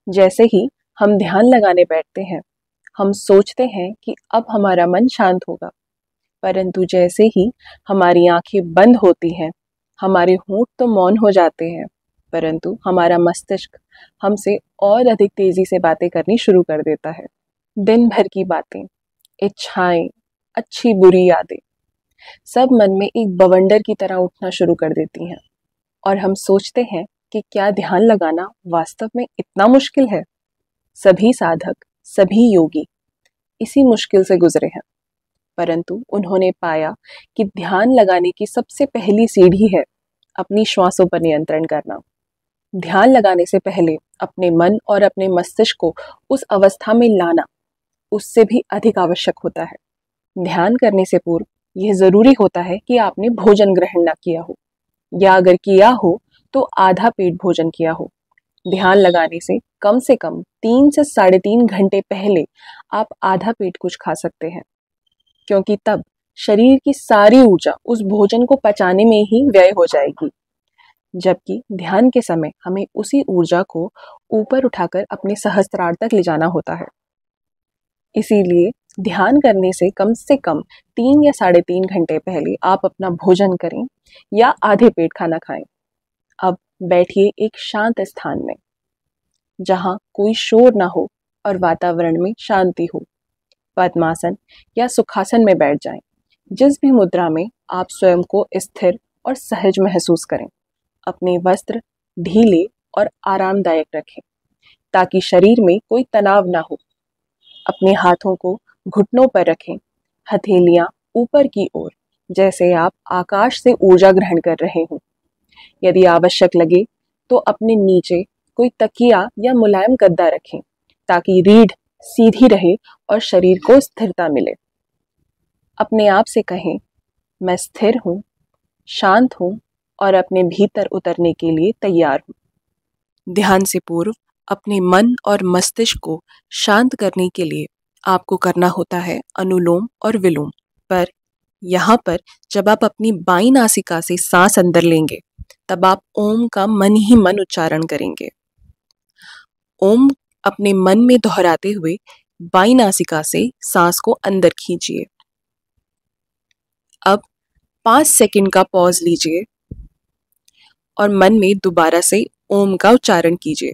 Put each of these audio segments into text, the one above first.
जैसे ही हम ध्यान लगाने बैठते हैं, हम सोचते हैं कि अब हमारा मन शांत होगा, परंतु जैसे ही हमारी आंखें बंद होती हैं, हमारे होंठ तो मौन हो जाते हैं, परंतु हमारा मस्तिष्क हमसे और अधिक तेजी से बातें करनी शुरू कर देता है। दिन भर की बातें, इच्छाएं, अच्छी बुरी यादें सब मन में एक बवंडर की तरह उठना शुरू कर देती हैं और हम सोचते हैं कि क्या ध्यान लगाना वास्तव में इतना मुश्किल है। सभी साधक, सभी योगी इसी मुश्किल से गुजरे हैं, परंतु उन्होंने पाया कि ध्यान लगाने की सबसे पहली सीढ़ी है अपनी श्वासों पर नियंत्रण करना। ध्यान लगाने से पहले अपने मन और अपने मस्तिष्क को उस अवस्था में लाना उससे भी अधिक आवश्यक होता है। ध्यान करने से पूर्व यह जरूरी होता है कि आपने भोजन ग्रहण न किया हो, या अगर किया हो तो आधा पेट भोजन किया हो। ध्यान लगाने से कम 3 से 3.5 घंटे पहले आप आधा पेट कुछ खा सकते हैं, क्योंकि तब शरीर की सारी ऊर्जा उस भोजन को पचाने में ही व्यय हो जाएगी, जबकि ध्यान के समय हमें उसी ऊर्जा को ऊपर उठाकर अपने सहस्त्रार तक ले जाना होता है। इसीलिए ध्यान करने से कम 3 या 3.5 घंटे पहले आप अपना भोजन करें या आधे पेट खाना खाएं। अब बैठिए एक शांत स्थान में, जहां कोई शोर ना हो और वातावरण में शांति हो। पद्मासन या सुखासन में बैठ जाएं। जिस भी मुद्रा में आप स्वयं को स्थिर और सहज महसूस करें। अपने वस्त्र ढीले और आरामदायक रखें, ताकि शरीर में कोई तनाव ना हो। अपने हाथों को घुटनों पर रखें, हथेलियां ऊपर की ओर, जैसे आप आकाश से ऊर्जा ग्रहण कर रहे हों। यदि आवश्यक लगे तो अपने नीचे कोई तकिया या मुलायम गद्दा रखें, ताकि रीढ़ सीधी रहे और शरीर को स्थिरता मिले। अपने आप से कहें, मैं स्थिर हूं, शांत हूं और अपने भीतर उतरने के लिए तैयार हूं। ध्यान से पूर्व अपने मन और मस्तिष्क को शांत करने के लिए आपको करना होता है अनुलोम और विलोम। पर यहाँ पर जब आप अपनी बाईं नासिका से सांस अंदर लेंगे, तब आप ओम का मन ही मन उच्चारण करेंगे। ओम अपने मन में दोहराते हुए बाईं नासिका से सांस को अंदर खींचिए। अब 5 सेकंड का पॉज लीजिए और मन में दोबारा से ओम का उच्चारण कीजिए।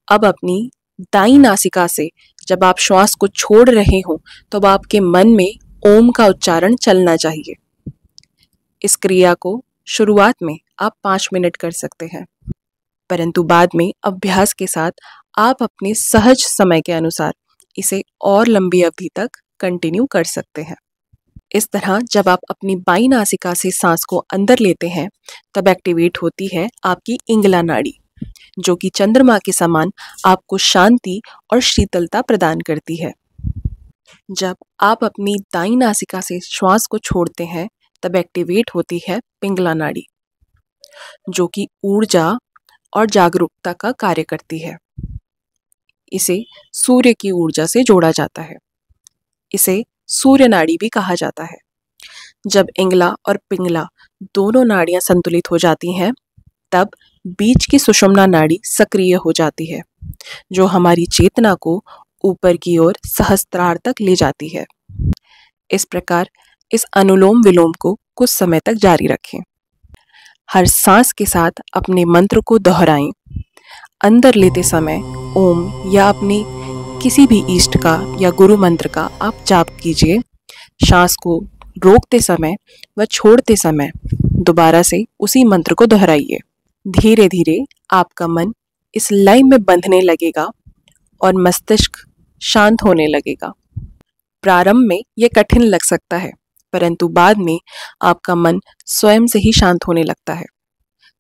अब अपनी दाईं नासिका से जब आप श्वास को छोड़ रहे हो, तो आपके मन में ओम का उच्चारण चलना चाहिए। इस क्रिया को शुरुआत में आप 5 मिनट कर सकते हैं, परंतु बाद में अभ्यास के साथ आप अपने सहज समय के अनुसार इसे और लंबी अवधि तक कंटिन्यू कर सकते हैं। इस तरह जब आप अपनी बाईं नासिका से सांस को अंदर लेते हैं, तब एक्टिवेट होती है आपकी इंगला नाड़ी, जो कि चंद्रमा के समान आपको शांति और शीतलता प्रदान करती है। जब आप अपनी दाईं नासिका से श्वास को छोड़ते हैं, तब एक्टिवेट होती है पिंगला नाड़ी, जो कि ऊर्जा और जागरूकता का कार्य करती है। इसे सूर्य की ऊर्जा से जोड़ा जाता है। इसे सूर्य नाड़ी भी कहा जाता है। जब इंगला और पिंगला दोनों नाड़ियां संतुलित हो जाती हैं, तब बीच की सुषुम्ना नाड़ी सक्रिय हो जाती है, जो हमारी चेतना को ऊपर की ओर सहस्त्रार तक ले जाती है। इस प्रकार इस अनुलोम विलोम को कुछ समय तक जारी रखें। हर सांस के साथ अपने मंत्र को दोहराएं। अंदर लेते समय ओम या अपने किसी भी इष्ट का या गुरु मंत्र का आप जाप कीजिए। सांस को रोकते समय व छोड़ते समय दोबारा से उसी मंत्र को दोहराइए। धीरे धीरे आपका मन इस लय में बंधने लगेगा और मस्तिष्क शांत होने लगेगा। प्रारंभ में यह कठिन लग सकता है, परंतु बाद में आपका मन स्वयं से ही शांत होने लगता है।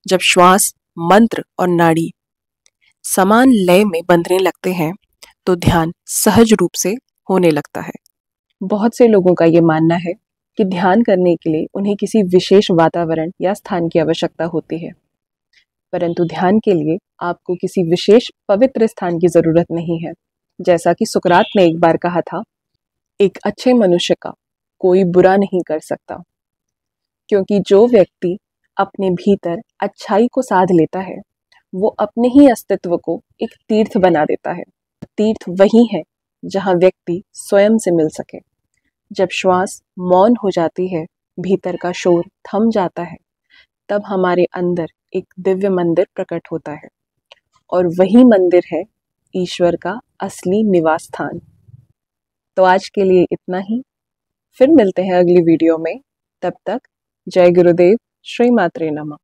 जब श्वास, मंत्र और नाड़ी समान लय में बंधने लगते हैं, तो ध्यान सहज रूप से होने लगता है। बहुत से लोगों का ये मानना है कि ध्यान करने के लिए उन्हें किसी विशेष वातावरण या स्थान की आवश्यकता होती है, परंतु ध्यान के लिए आपको किसी विशेष पवित्र स्थान की जरूरत नहीं है। जैसा कि सुकरात ने एक बार कहा था, एक अच्छे मनुष्य का कोई बुरा नहीं कर सकता, क्योंकि जो व्यक्ति अपने भीतर अच्छाई को साध लेता है, वो अपने ही अस्तित्व को एक तीर्थ बना देता है। तीर्थ वही है जहाँ व्यक्ति स्वयं से मिल सके। जब श्वास मौन हो जाती है, भीतर का शोर थम जाता है, तब हमारे अंदर एक दिव्य मंदिर प्रकट होता है और वही मंदिर है ईश्वर का असली निवास स्थान। तो आज के लिए इतना ही, फिर मिलते हैं अगली वीडियो में। तब तक जय गुरुदेव, श्री मात्रे नमः।